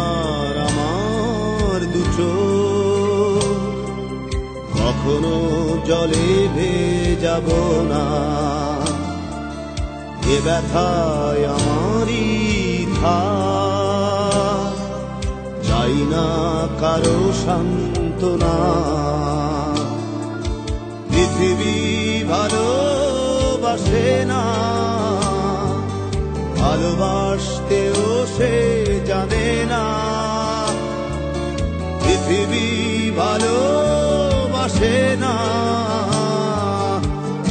আর আমার দুটো কখনো জলে ভেজাব না। এ ব্যথায় আমারই থাক, চাই না কারো সান্ত্বনা। পৃথিবী ভালোবাসে না, ভালোবাসতেও সে জানে না। পৃথিবী ভালোবাসে না,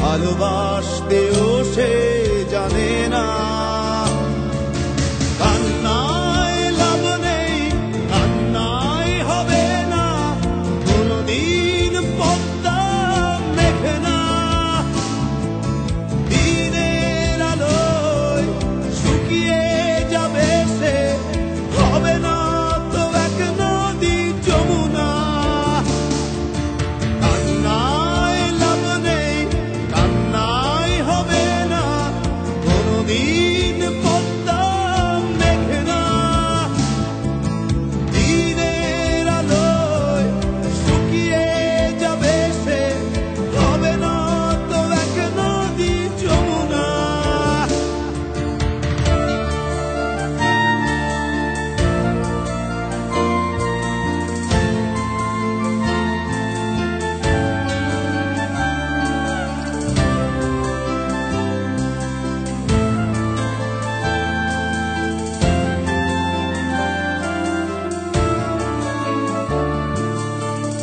ভালোবাসতেও সে জানে না। কান্নায় লাভ নেই, কান্নায় হবে না, কোনদিন পদ্মা মেঘে না। দিনের আলোয় শুকিয়ে যাবে সে, হবে না তো এক নদী যমুনা। কান্নায় লাভ নেই, কান্নায় হবে না, কোনদিন পদ্মা মেঘে না। দিনের আলোয় শুকিয়ে যাবে সে, হবে না তো এক নদী যমুনা।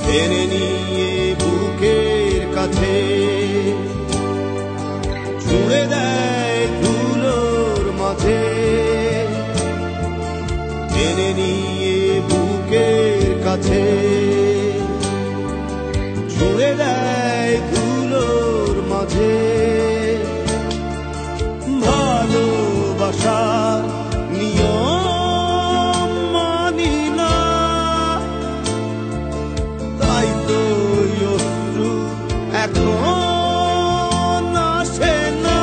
টেনে নিয়ে বুকের কাছে ছুঁড়ে দেয় ধুলোর মাঝে। টেনে নিয়ে বুকের কাছে ছুঁড়ে দেয় ধুলোর মাঝে। ভালোবাসার নিয়ম মানি না, তাই তো অশ্রু এখন আসে না।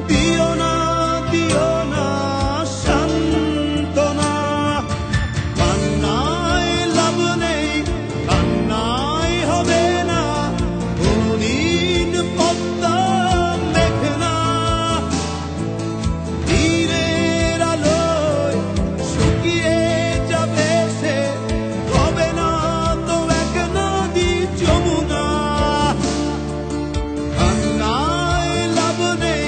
দিও না, দিও না সান্ত্বনা। কান্নায় লাভ নেই, কান্নায় হবে না, কোনদিন পদ্মা মেঘে না। দিনের আলোয় শুকিয়ে যাবে সে, হবে না তো এক নদী যমুনা। কান্নায় লাভ নেই,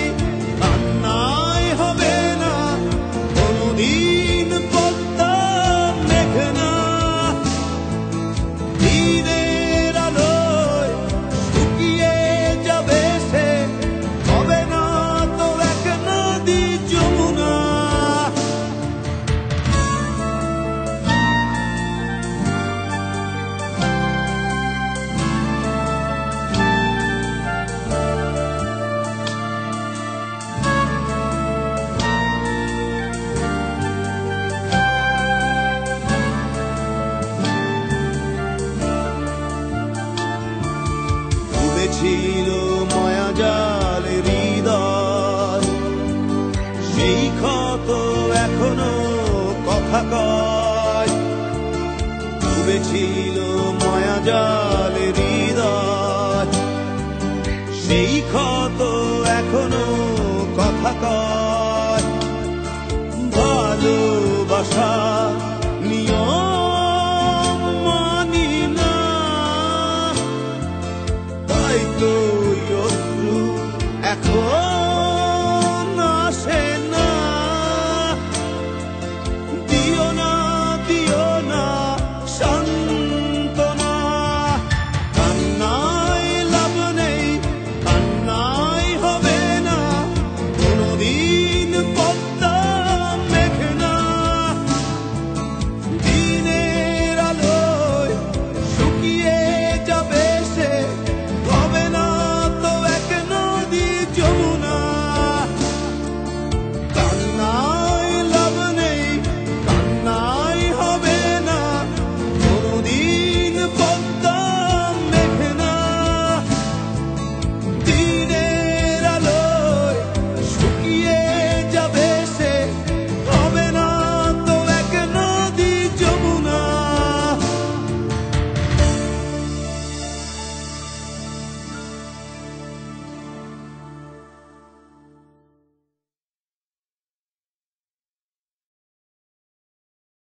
কান্নায় হবে না, কোনদিন পদ্মা মেঘে না। দিনের আলোয় শুকিয়ে যাবে সে, হবে না তো এক নদী যমুনা। ডুবেছিল মায়াজাল হৃদয়, সেই ক্ষত এখনো কথা কয়। ডুবেছিল মায়াজাল হৃদয়, সেই ক্ষত এখনো কথা কয়।